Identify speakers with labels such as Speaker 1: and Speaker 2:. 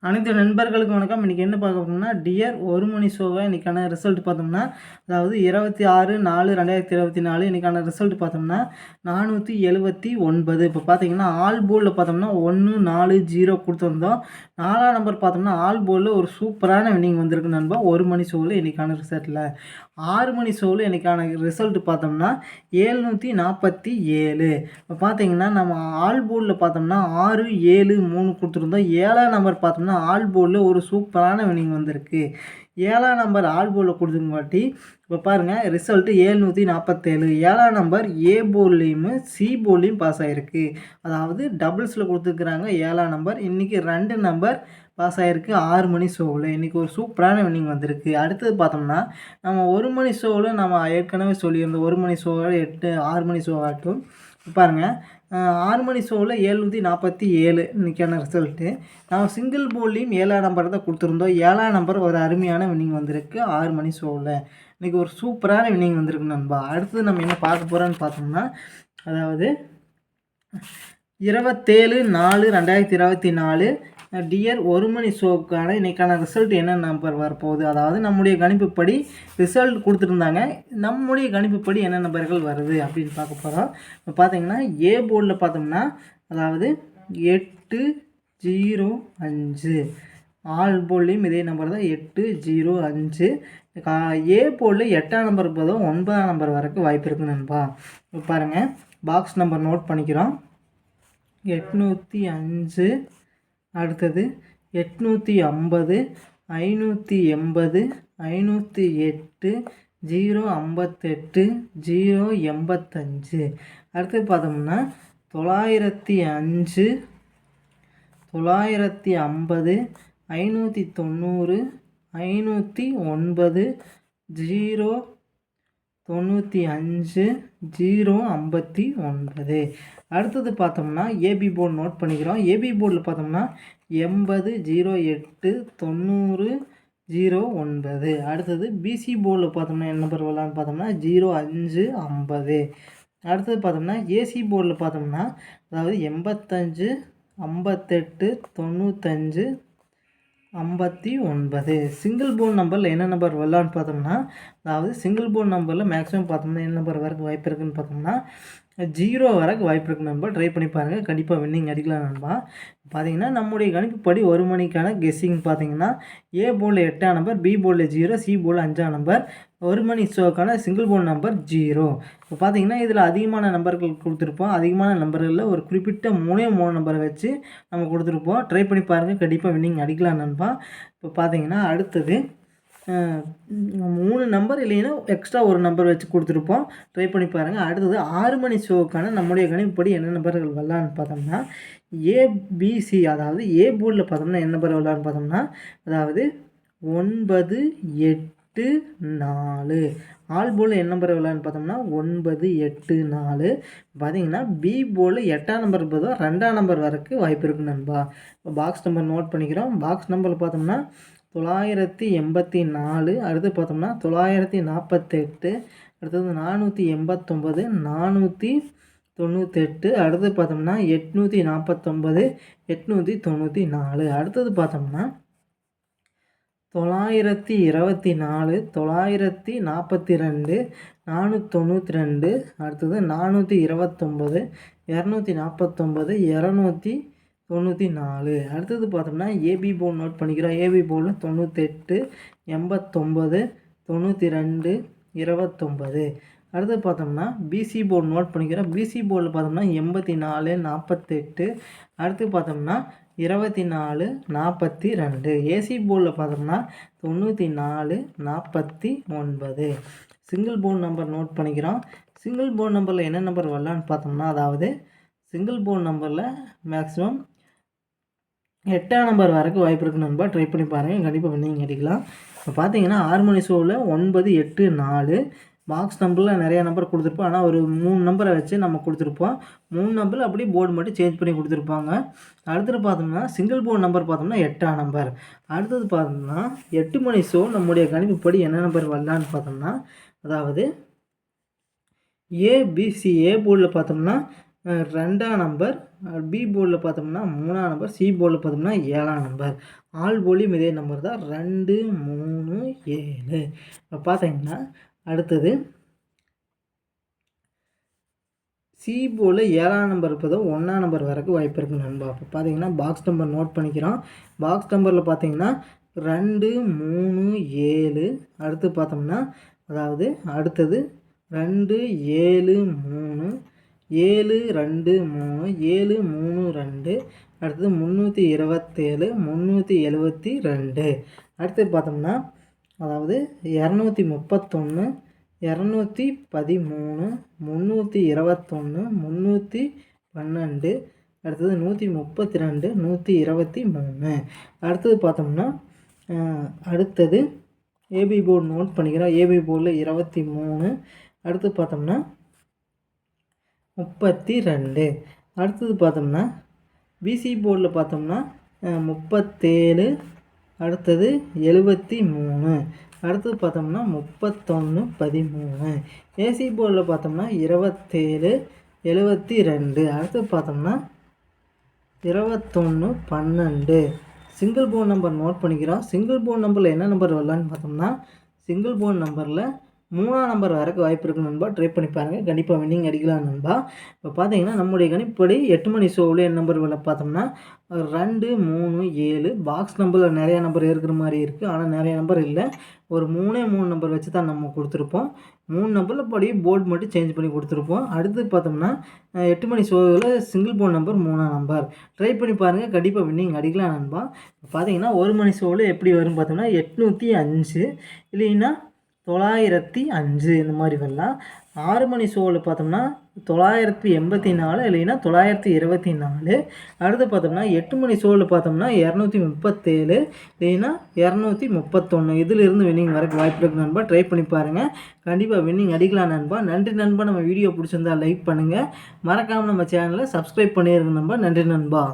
Speaker 1: அனைத்து நண்பர்களுக்கும் வணக்கம். இன்றைக்கி என்ன பார்க்க போகிறோம்னா, டியர் ஒரு மணி ஷோவை இன்றைக்கான ரிசல்ட் பார்த்தோம்னா, அதாவது 26/4/2024 இன்றைக்கான ரிசல்ட் பார்த்தோம்னா 479. இப்போ பார்த்தீங்கன்னா ஆல் போர்டில் பார்த்தோம்னா 1 4 0 கொடுத்துருந்தோம். 4ஆம் நம்பர் பார்த்தோம்னா ஆல் போர்டில் ஒரு சூப்பரான வின்னிங் வந்திருக்கு நண்பா. ஒரு மணி ஷோவில் இன்றைக்கான ரிசல்ட்டில் 6 மணி ஷோவில் இன்றைக்கான ரிசல்ட் பார்த்தோம்னா 747. இப்போ பார்த்தீங்கன்னா நம்ம ஆல் போர்டில் பார்த்தோம்னா 6 7 3 கொடுத்துருந்தோம். 7ஆம் நம்பர் பார்த்தோம்னா ஆல் போர்டில் ஒரு சூப்பரான வின்னிங் வந்திருக்கு. 7ஆம் நம்பர் ஆல் போர்டில் கொடுத்துருங்காட்டி இப்போ பாருங்கள் ரிசல்ட்டு 747. 7ஆம் நம்பர் ஏ போர்ட்லேயும் சி போர்ட்லேயும் பாஸ் ஆகிருக்கு. அதாவது டபுள்ஸில் கொடுத்துருக்குறாங்க 7ஆம் நம்பர். இன்றைக்கி 2 நம்பர் பாஸ் ஆகிருக்கு 6 மணி ஷோவில். இன்றைக்கி ஒரு சூப்பரான வின்னிங் வந்திருக்கு. அடுத்தது பார்த்தோம்னா நம்ம 1 மணி ஷோவில் நம்ம ஏற்கனவே சொல்லியிருந்தோம். 1 மணி ஷோவில் 6 மணி ஷோ ஆகட்டும். பாருங்கள் 6 மணி ஷோவில் 747 இன்றைக்கான ரிசல்ட்டு. நம்ம சிங்கிள் போர்ட்லேயும் 7ஆம் நம்பர் தான் கொடுத்துருந்தோம். 7ஆம் நம்பர் ஒரு அருமையான வின்னிங் வந்திருக்கு 6 மணி ஷோவில். இன்றைக்கி ஒரு சூப்பரான வின்னிங் வந்திருக்கு நண்பா. அடுத்தது நம்ம என்ன பார்க்க போகிறோன்னு பார்த்தோம்னா, அதாவது 27/4/2024 டியர் ஒரு மணி ஷோவுக்கான இன்றைக்கான ரிசல்ட் என்ன நம்பர் வரப்போகுது. அதாவது நம்முடைய கணிப்புப்படி ரிசல்ட் கொடுத்துருந்தாங்க. நம்முடைய கணிப்புப்படி என்ன நம்பர்கள் வருது அப்படின்னு பார்க்க போகிறோம். இப்போ பார்த்தீங்கன்னா ஏ போர்டில் பார்த்தோம்னா அதாவது 805. ஆல் போர்ட்லேயும் இதே நம்பர் தான் 805. ஏ போர்டில் 8ஆம் நம்பர் போதும் 9ஆம் நம்பர் வரைக்கும் வாய்ப்பு இருக்குது நண்பா. இப்போ பாருங்கள் பாக்ஸ் நம்பர் நோட் பண்ணிக்கிறோம். 805, அடுத்தது 850, 580, 508, 058, 085. அடுத்தது பார்த்தோம்னா 905, 950, 590, 509, 095, 059. அடுத்தது பார்த்தோம்னா ஏபி போர்டு நோட் பண்ணிக்கிறோம். ஏபி போர்டில் பார்த்தோம்னா 80, 08, 90, 09. அடுத்தது பிசி போர்டில் பார்த்தோம்னா என்ன நம்பர் வரலான்னு பார்த்தோம்னா 05, 50. அடுத்தது பார்த்தோம்னா ஏசி போர்டில் பார்த்தோம்னா அதாவது 85, 58, 95, 59. சிங்கிள் போர்ட் நம்பரில் என்ன நம்பர் வரலான்னு பார்த்தோம்னா, அதாவது சிங்கிள் போர்ட் நம்பரில் மேக்ஸிமம் பார்த்தோம்னா என்ன நம்பர் வரைக்கும் வாய்ப்பு இருக்குதுன்னு பார்த்தோம்னா 0 வரைக்கும் வாய்ப்பு இருக்குது நண்பா. ட்ரை பண்ணி பாருங்கள், கண்டிப்பாக வின்னிங் அடிக்கலாம் நண்பா. பார்த்தீங்கன்னா நம்முடைய கணிப்புப்படி ஒரு மணிக்கான கெஸ்ஸிங் பார்த்தீங்கன்னா ஏ போர்டில் 8ஆம் நம்பர், பி போர்டில் 0, சி போர்டில் 5ஆம் நம்பர். ஒரு மணி ஷோக்கான சிங்கிள் போர்ட் நம்பர் 0. இப்போ பார்த்தீங்கன்னா இதில் அதிகமான நம்பர்கள் கொடுத்துருப்போம். அதிகமான நம்பர்களில் ஒரு குறிப்பிட்ட 3 நம்பரை வச்சு நம்ம கொடுத்துருப்போம். ட்ரை பண்ணி பாருங்கள், கண்டிப்பாக வின்னிங் அடிக்கலாம் நண்பா. இப்போ பார்த்தீங்கன்னா அடுத்தது 3 நம்பர் இல்லைன்னா எக்ஸ்ட்ரா ஒரு நம்பர் வச்சு கொடுத்துருப்போம். ட்ரை பண்ணி பாருங்கள். அடுத்தது 6 மணி ஷோவுக்கான நம்முடைய கணிப்புப்படி என்ன நம்பர்கள் வரலான்னு பார்த்தோம்னா ஏபிசி, அதாவது ஏ போர்டில் பார்த்தோம்னா என்ன நம்பர் வரலான்னு பார்த்தோம்னா அதாவது 9, 8, 4. ஆல் போர்டில் என்ன நம்பர் வரலான்னு பார்த்தோம்னா 9, 8, 4. பார்த்தீங்கன்னா பி போர்டில் 8ஆம் நம்பர் பதிலாக 2ஆம் நம்பர் வரைக்கும் வாய்ப்பு இருக்குது நண்பா. இப்போ பாக்ஸ் நம்பர் நோட் பண்ணிக்கிறோம். பாக்ஸ் நம்பரில் பார்த்தோம்னா 984. அடுத்து பார்த்தோம்னா 948. அடுத்தது 489, 498. அடுத்து பார்த்தோம்னா 849, 894. அடுத்தது பார்த்தோம்னா 924, 942, 492. அடுத்தது 429, 249, 294. அடுத்தது பார்த்தோம்னா ஏபி போர்டு நோட் பண்ணிக்கிறோம். ஏபி போர்டில் 98, 89, 92, 29. அடுத்தது பார்த்தோம்னா பிசி போர்டு நோட் பண்ணிக்கிறோம். பிசி போர்டில் பார்த்தோம்னா 84, 48. அடுத்து பார்த்தோம்னா 24, 42. ஏசி போர்டில் பார்த்தோம்னா 94, 49. சிங்கிள் போர்டு நம்பர் நோட் பண்ணிக்கிறோம். சிங்கிள் போர்டு நம்பரில் என்ன நம்பர் வரலான்னு பார்த்தோம்னா அதாவது சிங்கிள் போர்டு நம்பரில் மேக்ஸிமம் 8ஆம் நம்பர் வரைக்கும் வாய்ப்பு இருக்குது நண்பா. ட்ரை பண்ணி பாருங்கள், கண்டிப்பாக வின்னிங் அடிக்கலாம். இப்போ பார்த்தீங்கன்னா 6 மணி ஷோவில் 9, 8, 4 பாக்ஸ் நம்பரில் நிறையா நம்பர் கொடுத்துருப்போம். ஆனால் ஒரு 3 நம்பரை வச்சு நம்ம கொடுத்துருப்போம். 3 நம்பரில் அப்படியே போர்டு மட்டும் சேஞ்ச் பண்ணி கொடுத்துருப்பாங்க. அடுத்தது பார்த்தோம்னா சிங்கிள் போர்டு நம்பர் பார்த்தோம்னா 8ஆம் நம்பர். அடுத்தது பார்த்தோம்னா 8 மணி ஷோ நம்முடைய கணிப்புப்படி என்ன நம்பர் வரலான்னு பார்த்தோம்னா அதாவது ஏபிசி ஏ போர்டில் பார்த்தோம்னா 2ஆம் நம்பர், பி போர்டில் பார்த்தோம்னா 3ஆம் நம்பர், சி போர்டில் பார்த்தோம்னா 7ஆம் நம்பர். ஆல் போர்ட்லேயும் இதே நம்பர் தான் 2, 3, 7. இப்போ பார்த்தீங்கன்னா அடுத்தது சி போர்டில் 7ஆம் நம்பர் இருப்பதோ 1ஆம் நம்பர் வரைக்கும் வாய்ப்பு இருக்குது நண்பா. இப்போ பார்த்தீங்கன்னா பாக்ஸ் நம்பர் நோட் பண்ணிக்கிறோம். பாக்ஸ் நம்பரில் பார்த்தீங்கன்னா 2, 3, 7. அடுத்து பார்த்தோம்னா அடுத்தது 2, 7, 3, 7, 2, 3, 7, 3, 2. அடுத்தது 327, 372. அடுத்து பார்த்தோம்னா 231, 213, 321, 312. அடுத்தது 132, 123. அடுத்தது பார்த்தோம்னா அடுத்தது ஏபி போர்டு நோட் பண்ணிக்கிறோம். ஏபி போர்டில் 23. அடுத்து பார்த்தோம்னா 32. அடுத்தது பார்த்தோம்னா பிசி போர்டில் பார்த்தோம்னா 37. அடுத்தது 73. அடுத்தது பார்த்தோம்னா 31, 13. ஏசி போர்டில் பார்த்தோம்னா 27, 72. அடுத்தது பார்த்தோம்னா 21, 12. சிங்கிள் போர்டு நம்பர் நோட் பண்ணிக்கிறோம். சிங்கிள் போர்டு நம்பரில் என்ன நம்பர் வரலான்னு பார்த்தோம்னா சிங்கிள் போர்டு நம்பரில் 3ஆம் நம்பர் வரைக்கும் வாய்ப்பு இருக்குது நண்பா. ட்ரை பண்ணி பாருங்கள், கண்டிப்பாக வின்னிங் அடிக்கலாம் நண்பா. இப்போ பார்த்தீங்கன்னா நம்முடைய கணிப்படி 8 மணி ஷோவில் என்ன நம்பர் வரல பார்த்தோம்னா 2, 3, 7. பாக்ஸ் நம்பரில் நிறையா நம்பர் இருக்கிற மாதிரி இருக்குது, ஆனால் நிறைய நம்பர் இல்லை. ஒரு 3 நம்பர் வச்சு தான் நம்ம கொடுத்துருப்போம். 3 நம்பரில் படி போர்டு மட்டும் சேஞ்ச் பண்ணி கொடுத்துருப்போம். அடுத்து பார்த்தோம்னா 8 மணி ஷோவில் சிங்கிள் போர்டு நம்பர் 3ஆம் நம்பர். ட்ரை பண்ணி பாருங்கள், கண்டிப்பாக வின்னிங் அடிக்கலாம் நண்பா. இப்போ பார்த்தீங்கன்னா 1 மணி ஷோவில் எப்படி வரும் பார்த்தோம்னா 805 இல்லைன்னா 905 இந்த மாதிரி வரலாம். 6 மணி ஷோவில் பார்த்தோம்னா 984 இல்லைன்னா 924. அடுத்து பார்த்தோம்னா 8 மணி ஷோவில் பார்த்தோம்னா 237 இல்லைன்னா 231. இதிலிருந்து வின்னிங் வரக்கு வாய்ப்பு இருக்குது நண்பா. ட்ரை பண்ணி பாருங்கள், கண்டிப்பாக வின்னிங் அடிக்கலாம் நண்பா. நன்றி நண்பா. நம்ம வீடியோ பிடிச்சிருந்தா லைக் பண்ணுங்கள், மறக்காமல் நம்ம சேனலை சப்ஸ்கிரைப் பண்ணிடுங்க நண்பா. நன்றி நண்பா.